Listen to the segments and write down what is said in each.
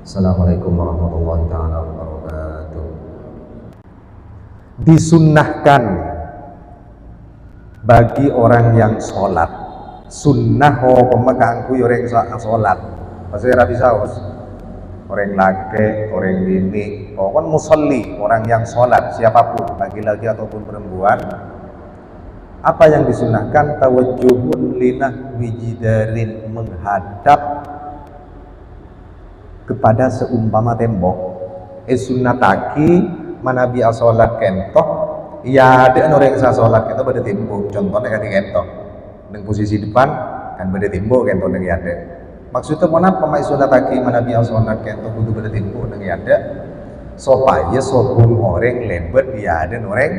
Assalamualaikum warahmatullahi taala wabarakatuh. Disunnahkan bagi orang yang sholat. Sunnah pemegangku orang sholat. Maksudnya rapi saus. Orang laki, orang bini, pokoknya musolli, orang yang sholat, siapapun, laki-laki ataupun perempuan. Apa yang disunnahkan? Tawajjuhun linah wijidarin, menghadap kepada seumpama tembok. Sunnataki manabi asolat kentoh, ya ada orang yang sholat kentoh pada tembok. Contohnya kan kentoh, dengan posisi depan kan pada tembok kentoh yang ada. Maksudnya kenapa mai sunnataki manabi asolat kentoh kudu pada tembok yang ada, supaya sobung orang lebet ya ada orang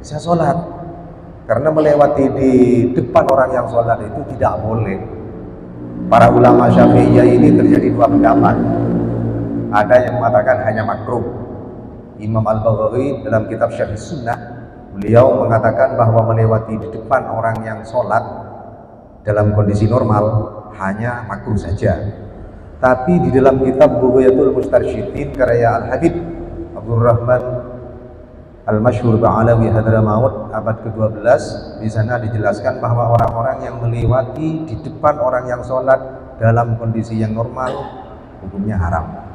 saya sholat. Karena melewati di depan orang yang sholat itu tidak boleh. Para ulama Syafi'iyah ini terjadi dua pendapat. Ada yang mengatakan hanya makruh. Imam Al-Baghawi dalam kitab Syarh Sunnah, beliau mengatakan bahwa melewati di depan orang yang sholat dalam kondisi normal hanya makruh saja. Tapi di dalam kitab Bughayatul Mustarsyidin karya Al-Habib Abdurrahman Al-Masyhur Ba'alawi Hadramaut abad ke-12, di sana dijelaskan bahwa orang-orang yang melewati di depan orang yang sholat dalam kondisi yang normal hukumnya haram.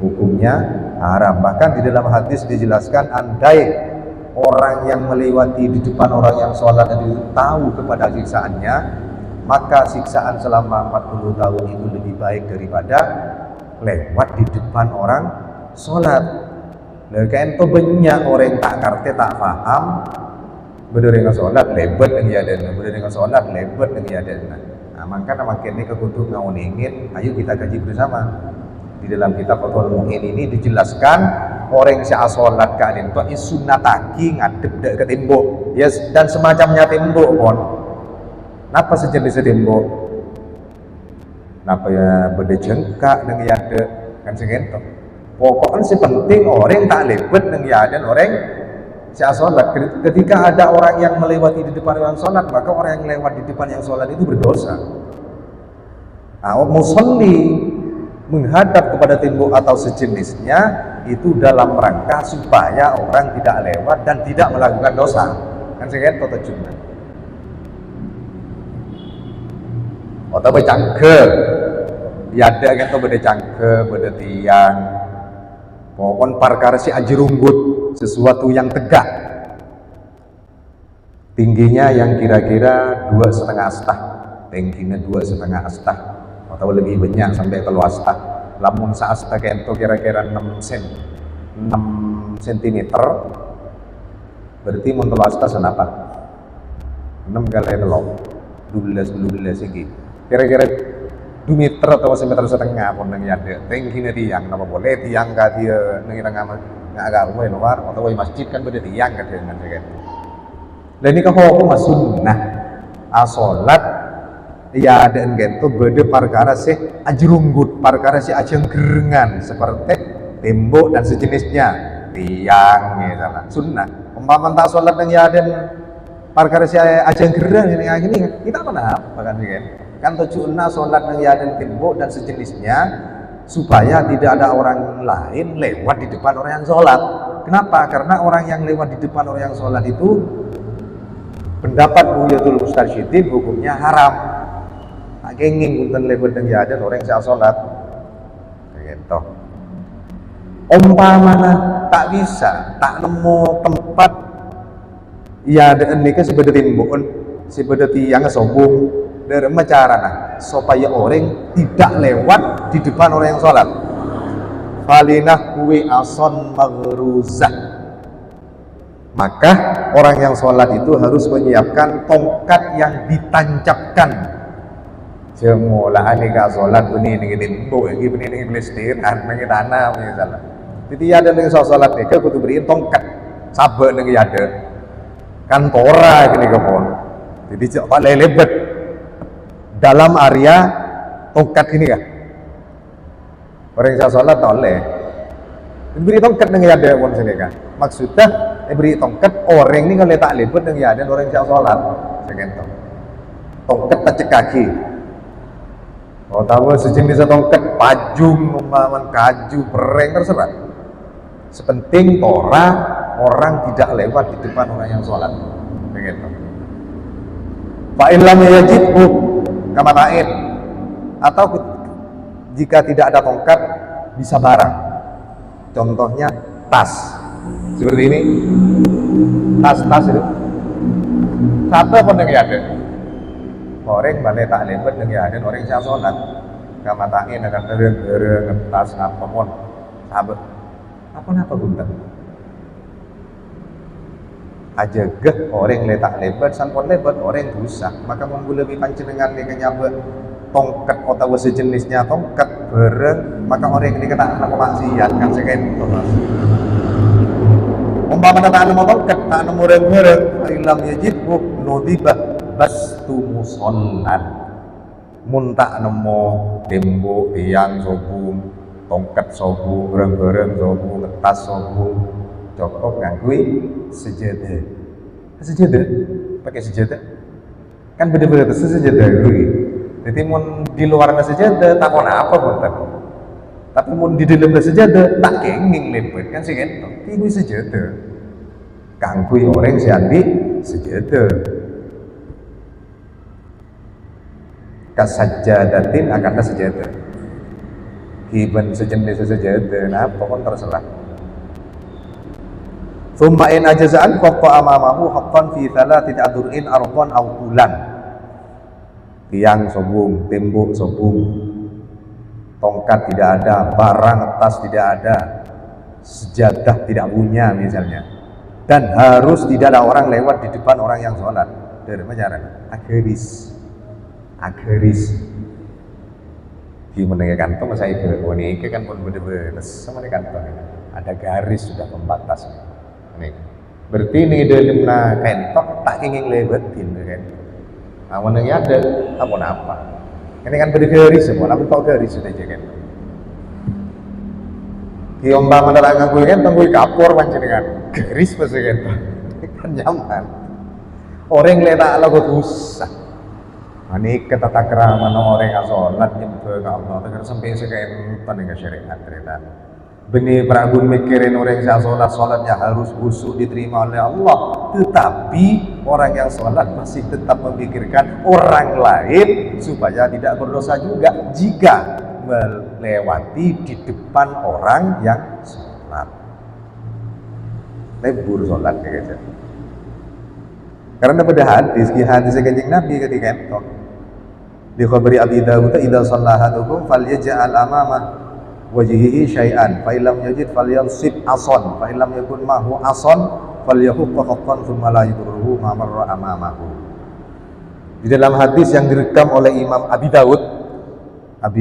Hukumnya haram. Bahkan di dalam hadis dijelaskan, andai orang yang melewati di depan orang yang sholat itu tahu kepada siksaannya, maka siksaan selama 40 tahun itu lebih baik daripada lewat di depan orang sholat. Kayak itu banyak orang tak ngerti, tak paham, berdiri sholat lebet dengan yadana, berdiri sholat lebet dengan yadana. Nah, makanya makin ini kekutuk ngawon ingin, ayo kita kaji bersama. Di dalam kitab Fathul Mu'in ini dijelaskan orang yang sholat keadaan itu sunnataki ngadep ke tembok, yes, dan semacamnya tembok pun. Napa sejenis tembok? Napa ya berdejengkak dengan yada kan segentok. Pokoknya si penting orang tak lebet dengan yadan orang saya sholat. Ketika ada orang yang melewati di depan orang sholat, maka orang yang lewat di depan yang sholat itu berdosa. Nah, musolli menghadap kepada tembok atau sejenisnya itu dalam rangka supaya orang tidak lewat dan tidak melakukan dosa. Kan saya kata cuma. Atau bercangke, ya ada kan tuh beda cangke, beda tiang. Pokoknya perkara si ajrunggut, sesuatu yang tegak, tingginya yang kira-kira 2,5 astah, tingginya 2,5 astah atau lebih banyak sampai ke astah. Lamun seastah itu kira-kira 6 cm, berarti mun astah senapa 6 kali telok 12 segi kira-kira 2 meter atau 1,5 meter pun yang ada tingginya tiang, nama boleh tiang kah dia nengira nggak agak luar atau masjid kan beda tiang kan dengan kan. Dan ini kau mas sunnah asolat ya ada gitu beda perkara sih ajrunggut, perkara sih ajenggerengan seperti tembok dan sejenisnya tiang misalnya sunnah. Umpama tak sholat yang ya ada perkara sih ajenggereng ini kita apa kan kan tujuannya sholat yang ada tembok dan sejenisnya supaya tidak ada orang lain lewat di depan orang yang sholat. Kenapa? Karena orang yang lewat di depan orang yang sholat itu pendapat Bughayatul Mustarsyidin hukumnya haram. Tak kenging untuk lewat yang ada orang yang sholat gitu. Umpamanya tak bisa, tak nemu tempat ya ada ini sebagai tembok seperti yang sobung dari macarana supaya orang tidak lewat di depan orang yang sholat. Falinah kuwi ason maghruzah, maka orang yang sholat itu harus menyiapkan tongkat yang ditancapkan. Semula ini gak sholat ini tembok ini ini kelestiran ini tanah misalnya. Jadi ada yang sholat ini kudu beriin tongkat sabar ini ada kantora ini kepon. Jadi tak lebet dalam area tongkat ini kan orang yang sholat tak boleh beri tongkat dengan ada pun sini kan maksudnya beri tongkat orang ini kalau tak lebet dengan ada orang yang sholat segentok tongkat tak cek kaki. Oh tahu sejenis tongkat pajung, umpaman kaju, bereng, terserah. Sepenting orang tidak lewat di depan orang yang sholat. Begitu. Fa'in lam yajidhu kamatain, atau jika tidak ada tongkat bisa barang. Contohnya tas. Seperti ini. Tas itu. Satu pun yang ada. Orang balik tak lewat dengan ada orang yang sholat. Kamatain akan dereng tas apa pun. Sahabat. Apa bunten? Aja geh orang letak lebat sampun lebat orang rusak, maka lebih panjenengan nih nyabet tongkat atau sejenisnya tongkat bareng, maka orang ini kena maksiat kan segen umpama tak nemu tongkat tak nemu bareng ilam yajidhu nudibah bastu musollan mun tak nemu tembok tiang sobung tongkat sobung bareng sobung ngetas sobung cukup ngangkui sejadah pakai sejadah kan beda-beda sejadah dulu. Jadi mun di luar sejadah tak apa pun tapi mun di dalam sejadah tak kenging lepet kan sih kan itu sejadah ngangkui orang siandi sejadah kasajadatin akan sejadah kiban sejenis sejadah nah pokok terserah. Thumma in ajaza'an qatta amamahu haqqan fi thalathin adur'in arqan aw tulan. Tiang sobung, tembok sobung, tongkat tidak ada, barang tas tidak ada, sejadah tidak punya misalnya. Dan harus tidak ada orang lewat di depan orang yang sholat. Dari mana? Ageris. Di menengah kantong saya ini kan pun bener-bener sama di kantong. Ada garis sudah pembatas. Nih, berarti ini dalam kentok tak ingin lewatin kan? Awan yang ada, apa? Ini kan bergaris semua, tapi kok garis sudah jaga. Kiomba menerangkan gue kan, tunggu kapur panjenengan, garis pasti kan nyaman. Orang letak lagu susah. Ini ketata kerama orang yang sholat nyembah ke Allah, tegar sampai sekian dengan syariat cerita. Benih Prabu mikirin orang yang sholatnya harus khusyuk diterima oleh Allah, tetapi orang yang sholat masih tetap memikirkan orang lain supaya tidak berdosa juga jika melewati di depan orang yang sholat. Lebur sholat kayak gitu. Karena pada hadis Kanjeng Nabi ketika itu di khabari Abi Dawud idza shalla ahadukum falyaj'al amamah wajhihi syai'an fa illam yajid falyansib ason fa illam yakun mahu ason falyahuffa khaffan thumma la yadurruhu ma marra amamahu. Di dalam hadis yang direkam oleh Imam Abi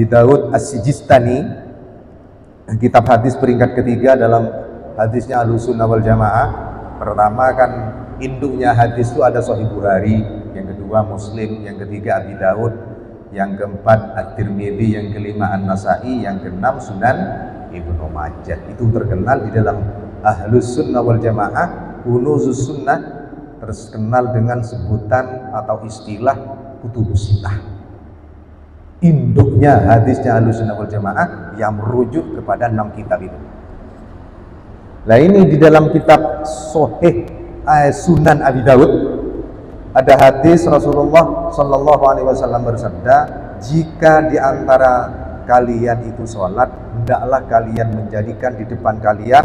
Dawud As-Sijistani, kitab hadis peringkat ketiga dalam hadisnya Ahlussunnah wal Jamaah. Pertama kan induknya hadis itu ada Sahih Bukhari, yang kedua Muslim, yang ketiga Abi Dawud, yang keempat At-Tirmidzi, yang kelima An-Nasa'i, yang keenam Sunan Ibnu Majah. Itu terkenal di dalam Ahlussunnah wal Jamaah, Kunuzus Sunnah, terkenal dengan sebutan atau istilah Kutubus Sittah. Induknya hadisnya Ahlussunnah wal Jamaah yang merujuk kepada 6 kitab itu. Nah ini di dalam kitab Sahih Sunan Abi Dawud ada hadis Rasulullah Shallallahu Alaihi Wasallam bersabda, jika di antara kalian itu sholat, hendaklah kalian menjadikan di depan kalian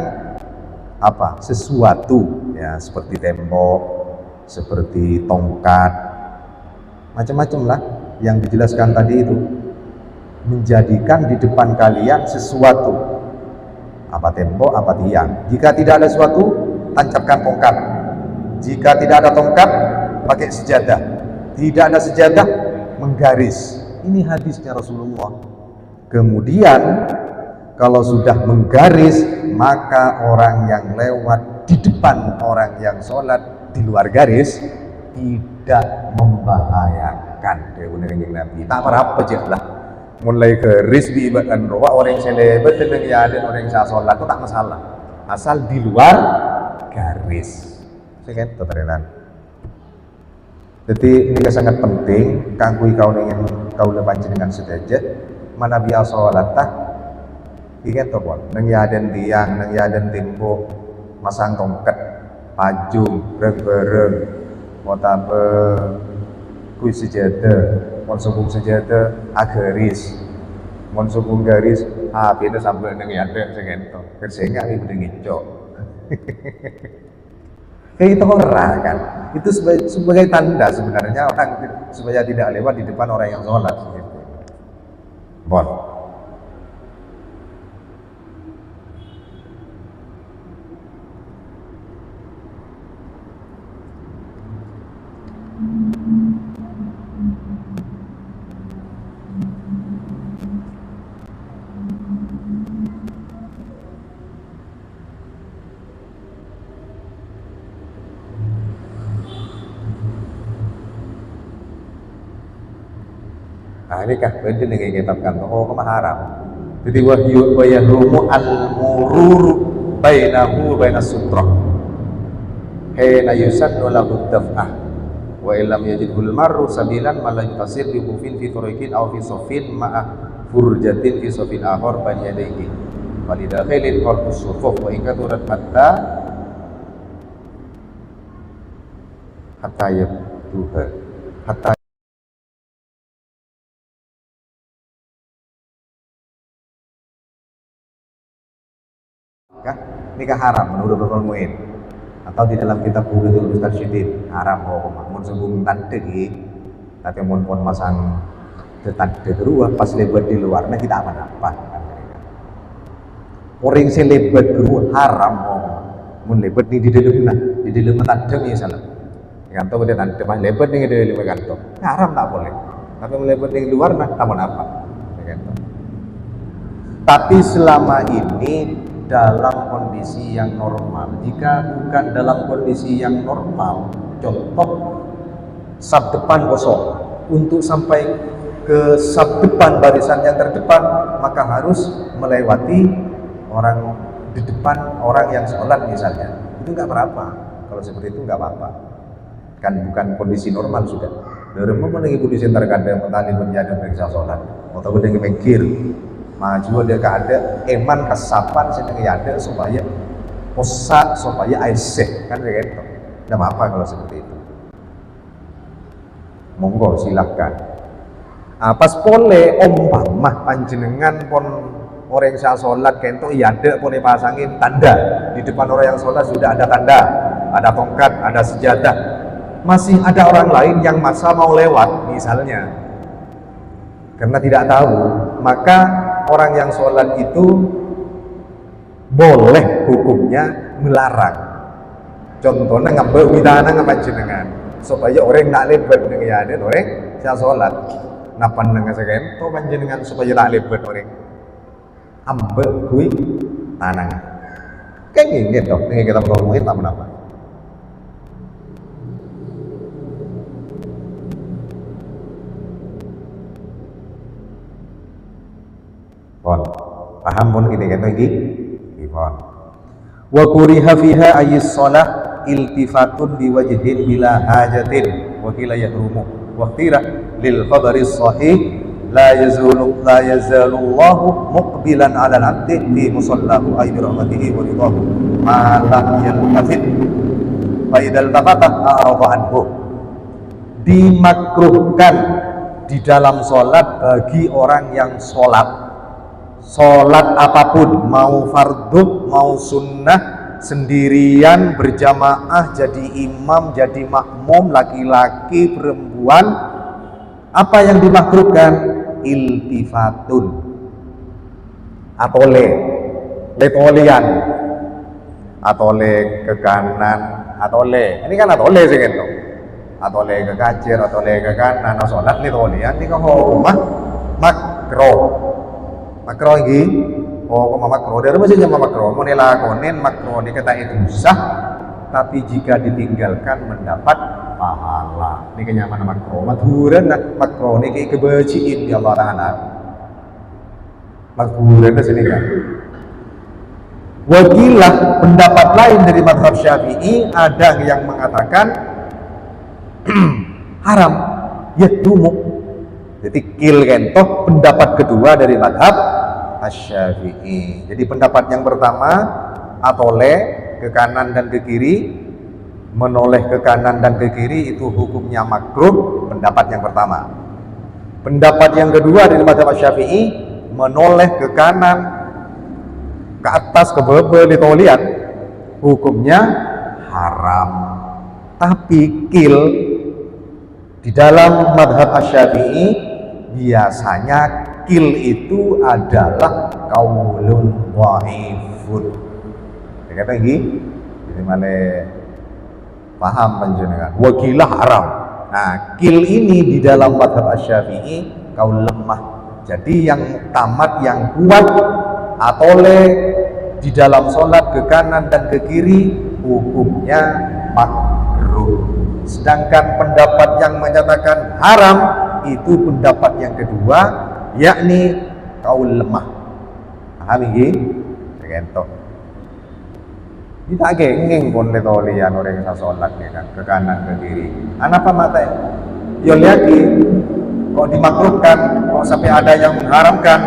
apa? Sesuatu, ya seperti tembok, seperti tongkat, macam-macam lah yang dijelaskan tadi itu. Menjadikan di depan kalian sesuatu, apa tembok, apa tiang. Jika tidak ada sesuatu, tancapkan tongkat. Jika tidak ada tongkat, pakai sejadah. Tidak ada sejadah, menggaris. Ini hadisnya Rasulullah. Kemudian kalau sudah menggaris, maka orang yang lewat di depan orang yang sholat di luar garis tidak membahayakan. Kanjeng Nabi tak apa lah. Mulai garis di ibadah roh, orang yang selebat dengan yaden orang yang sholat itu tak masalah, asal di luar garis. Sekian teterenan. Jadi ini sangat penting kanggo kau ingin kau panjenengan sedaya mana biasa sholat tah ikan to pon nang yaden tiang nang yaden tembok masang tongkat pajung bereng motabe kui sejadah mon subung sejadah agaris mon subung garis beda sampai nang yaden segento kersenga iki bedeng ngicok kayak itu orang kan itu sebagai tanda sebenarnya orang supaya tidak lewat di depan orang yang sholat gitu. Bon. Nah ini kah beda dengan kitab kan kama haram. Jadi wa yahrumu al-mururu bainahu bainas sutrah. Hina yusannu lahu daf'ah. Wa illam yajidhul marru sabilan ma la yutasir bi khufin fi tariqin aw fi safin ma'a furjatin fi safin akhar bain yadayhi. Walidakhilin qalbus sufuf wa in katurat hatta yabduha hatta nikah haram menurut Ibnu Mu'in atau di dalam kitab Bughatul Mustarsyidin haram mun sebelum tandegi tapi mun masang tandegi kedua pas lebat di luar nah kita apa-apa orang selebat kedua haram mun lebat di dalam tandegi misalnya kanto beda nanti mah lebat di dalam kanto haram tak boleh tapi melebat di luar nah tak apa tapi selama ini dalam kondisi yang normal. Jika bukan dalam kondisi yang normal, contoh saf depan kosong, untuk sampai ke saf depan barisan yang terdepan maka harus melewati orang di depan orang yang sholat misalnya. Itu nggak apa-apa. Kalau seperti itu nggak apa-apa. Kan bukan kondisi normal sudah. Dari mana lagi kondisi terkadang mentali menjadi periksa sholat, atau benda mikir. Maju dia ada eman kasapan sedang ada supaya posa supaya air seh kan kayak gitu. Tidak apa kalau seperti itu. Monggo silakan. Pas pole umpamah panjenengan pon orang yang sholat kento iya ada pone pasangin tanda di depan orang yang sholat sudah ada tanda, ada tongkat, ada sejadah. Masih ada orang lain yang masa mau lewat misalnya. Karena tidak tahu, maka orang yang sholat itu boleh hukumnya melarang. Contohnya ngambil widana ngapanjenengan supaya orang nggak lebat dengan yaden orang saya sholat. Napan dengan segen, to panjenengan supaya tak lebat orang. Ambek kui tanang. Kayak gini dong, ini kita ngomongin tak menapa. Paham pun ini kan lagi pon wa kuriha fiha ayis shalah iltifatun biwajhin bila hajatin wa kila yahrumu wa qira lil khabari sahih la yazalu Allahu muqbilan 'ala al-'abdi fi musallahu ay bi rahmatihi wa ridahu ma lam yaltafit fa idal tafata a'rada anhu. Dimakruhkan di dalam sholat bagi orang yang sholat apapun, mau fardhu, mau sunnah, sendirian, berjamaah, jadi imam, jadi makmum, laki-laki, perempuan, apa yang dimakruhkan? Iltifatun atole letolian atole ke kanan, atole ini kan atole sih gitu, atole ke kacir, atole ke kanan, sholat letolian ini kok rumah makruh. Makro lagi, kok makro dari masih jam makro, mau dilakonin makro dikata itu sah, tapi jika ditinggalkan mendapat pahala. Ini kenyamanan makro, madhuran makro ini kayak kebajiin di Allah Taala. Madhuran di sini kan. Wakilah pendapat lain dari mazhab Syafi'i ada yang mengatakan haram, yadumuk Jadi kil kentoh pendapat kedua dari madhab Asy-Syafi'i. Jadi pendapat yang pertama atole ke kanan dan ke kiri, menoleh ke kanan dan ke kiri itu hukumnya makruh, pendapat yang pertama. Pendapat yang kedua dari madhab Asy-Syafi'i, menoleh ke kanan, ke atas, ke bawah, litolian, hukumnya haram. Tapi kil di dalam madhab Asy-Syafi'i biasanya kil itu adalah qaulun dhaifun. Ya kata iki, jadi mana paham panjenengan? Wakilah haram. Nah, kil ini di dalam madhab Asy-Syafi'i kaul lemah. Jadi yang tamat yang kuat atole di dalam sholat ke kanan dan ke kiri hukumnya makruh. Sedangkan pendapat yang menyatakan haram itu pendapat yang kedua, yakni kaul lemah. Paham iki? Kentok. Kita gengeng pun letolian orang yang sholat kan ke kanan ke kiri. Apa mata? Yo lagi kok dimakruhkan, kok sampai ada yang mengharamkan?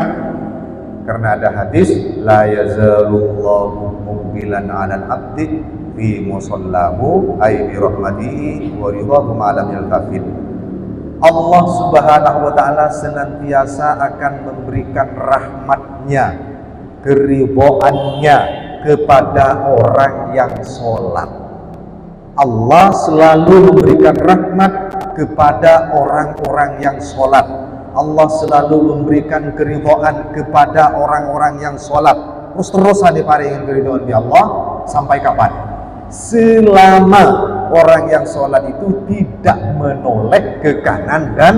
Karena ada hadis la yazalullahu muqbilan 'alal 'abdi fi musallahu ay bi rahmatihi wa ridhahu ma lam yaltafit. Allah Subhanahu wa taala senantiasa akan memberikan rahmatnya, keridhaannya kepada orang yang sholat. Allah selalu memberikan rahmat kepada orang-orang yang sholat. Allah selalu memberikan keridhaan kepada orang-orang yang sholat. Terus-terusan diparingin keridhaan di Allah sampai kapan? Selama orang yang sholat itu tidak menoleh ke kanan dan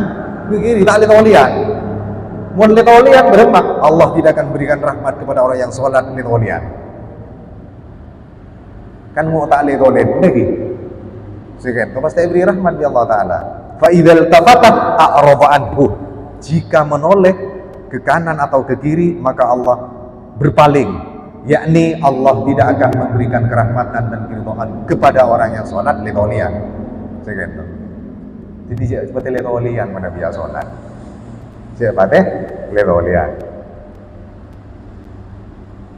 ke kiri. Tak litolian. Mun litolian berempat, Allah tidak akan berikan rahmat kepada orang yang sholat litolian. Kan mau tak litolian lagi. Sekian, pasti beri rahmat di Allah Ta'ala. Fa idzal tafata a'rada anhu. Jika menoleh ke kanan atau ke kiri, maka Allah berpaling, yakni Allah tidak akan memberikan kerahmatan dan keridhaan kepada orang yang sholat litolian. Sekian. Jadi seperti litolian pada biasa sholat. Siapa teh litolian?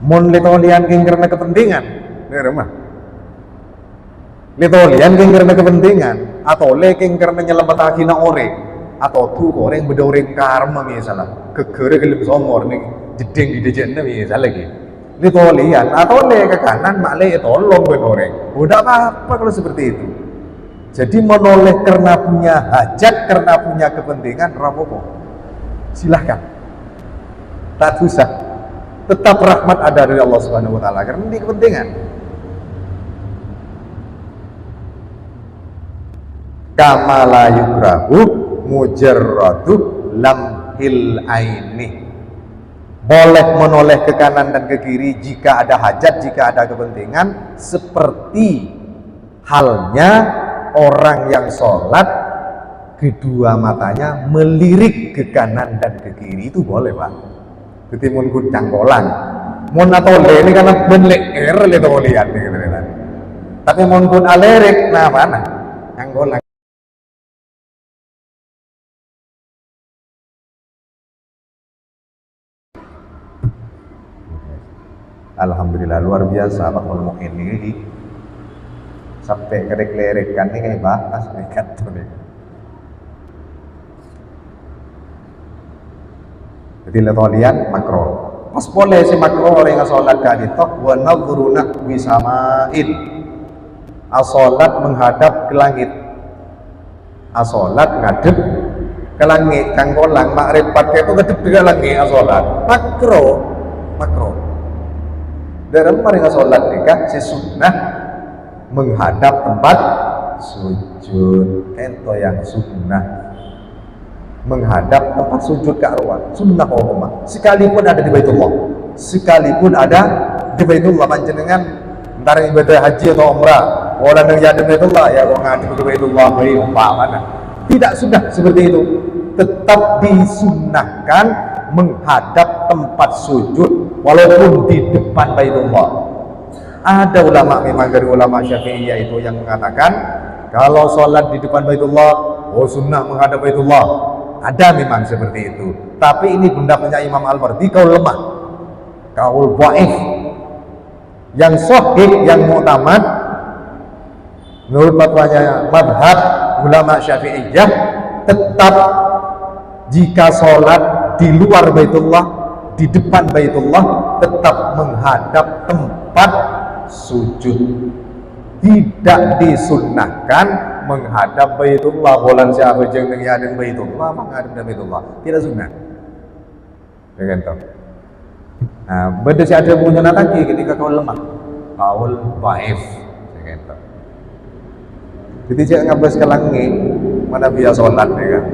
Mun litolian karena kepentingan, ini rumah. Litolian karena kepentingan, atau leking karena nyelamatkan orang, atau tuh orang bedoreng karma misalnya, kegere gelem somor nih, jeding di dejennya misalnya lagi. Litolian atau le ke kanan malah tolong bedoreng. Udah apa kalau seperti itu. Jadi menoleh karena punya hajat, karena punya kepentingan, rapopo. Silahkan. Tak susah. Tetap rahmat ada dari Allah Subhanahu wa taala karena ini kepentingan. Kama la yukrahu mujarradu lamhil aini. Boleh menoleh ke kanan dan ke kiri jika ada hajat, jika ada kepentingan, seperti halnya orang yang sholat kedua matanya melirik ke kanan dan ke kiri, itu boleh Pak. Ketimun kudang kolang mun atole ini karena benlek le to lihat gitu kan. Tapi mun pun alerik nah mana anggolang. Alhamdulillah luar biasa Pak Mu'in ini sampai kerek-lerek kan ini kayak bahas nekat tuh nih. Jadi letolian makro. Pas boleh si makro orang yang sholat kali toh wa nadhruna wisamain. Asolat menghadap ke langit. Asolat ngadep ke langit. Kanggolang makrif pakai itu ngadep ke langit asolat. Makro. Dalam mereka sholat nikah si sunnah menghadap tempat sujud. Ento yang sunnah menghadap tempat sujud ke arwah sunnah umumah. Sekalipun ada di Baitullah, sekalipun ada di Baitullah panjenengan antara ibadah haji atau umrah, wala nang ya di Baitullah ya kok ngadep ke Baitullah bae umpamana. Tidak sunnah seperti itu. Tetap disunnahkan menghadap tempat sujud walaupun di depan Baitullah. Ada ulama memang dari ulama Syafi'iyah itu yang mengatakan kalau sholat di depan Baitullah, oh sunnah menghadap Baitullah. Ada memang seperti itu. Tapi ini pendapatnya Imam Al-Mardi kaul lemah, kaul dhaif. Yang sahih, yang mu'tamad menurut fatwanya madhab ulama Syafi'iyah, tetap jika sholat di luar Baitullah, di depan Baitullah, tetap menghadap tempat sujud. Tidak disunnahkan menghadap Baitullah. Bolan siapa yang menghadap Baitullah, menghadap Baitullah, tidak sunnah. Dengan tahu. Nah, benda si ada punya lagi ketika kau lemah, kau dhaif. Dengan tahu. Jadi jangan ngabas ke langit, mana biasa sholat ya kan.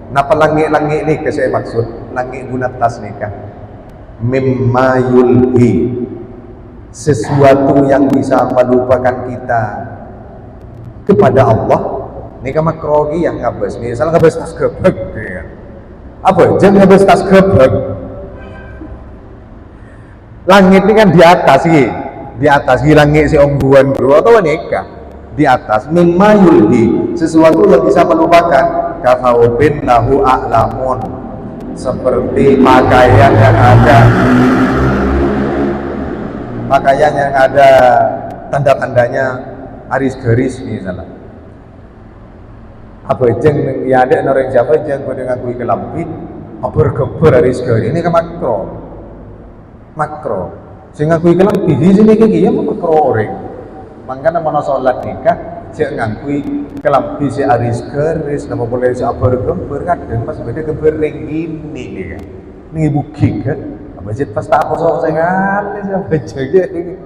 Napa langit-langit ni ke saya maksud? Langit guna tas nikah. Mimma yulhi, sesuatu yang bisa melupakan kita kepada Allah. Ini kan makrogi yang ngabas. Misalnya ngabas tas gebek ya. Apa? Jangan ngabas tas gebek. Langit ini kan di atas sih. Di atas langit si ongguan bro atau nikah. Di atas mimma yulhi, sesuatu yang bisa melupakan. Kafaubin lahu a'lamun, seperti pakaian yang ada tanda-tandanya aris-garis misalnya. Apa jeng ya ada orang siapa jeng pada ngakui kelapit bergeber aris-garis ini kan makro sehingga ngakui kelapit di sini kayak gini makro orang. Makanya mana sholat nikah saya ngakui kelampi si aris keris, nama boleh si abar gember kadang pas beda gembering ini nih kan, ini bukti kan, apa sih pas tak kosong saya kan, siapa jaga ini,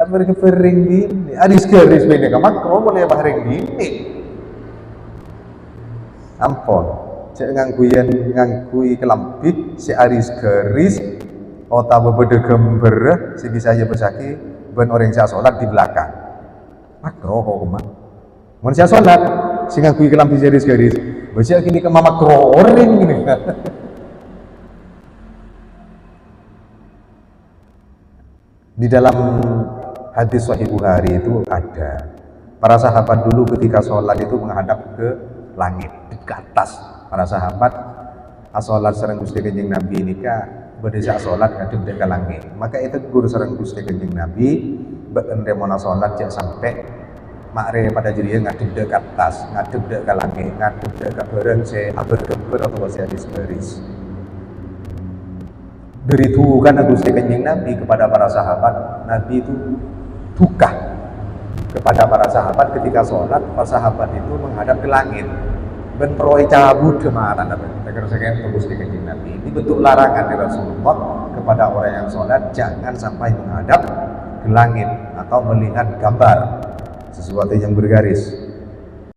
abar gembering ini, aris keris beda kan, makro boleh bareng ini, ampun, saya ngakui kelampi si aris keris, otak berbeda gember, si bisa aja bersaki, ben orang saya sholat di belakang. Makro kok kemana? Manusia sholat, sehingga kui kelampi garis-garis. Baca kini ke makro orang gini. Di dalam hadis Sahih Bukhari itu ada para sahabat dulu ketika sholat itu menghadap ke langit, ke atas. Para sahabat sholat sareng Gusti Kanjeng Nabi ini berdesa sholat ngadep ke langit. Maka itu guru sareng Gusti Kanjeng Nabi beende mona sholat jak sampai makre pada jadinya ngadep ke atas, ngadep ke langit, ngadep ke bareng se bergember atau se baris. Dari itu kan Gusti Kanjeng Nabi kepada para sahabat, Nabi itu duka kepada para sahabat ketika sholat, para sahabat itu menghadap ke langit. Bentroi cabut kemarin apa? Tegar sekian Gusti Kanjeng Nabi. Ini bentuk larangan dari Rasulullah kepada orang yang sholat jangan sampai menghadap ke langit atau melihat gambar sesuatu yang bergaris.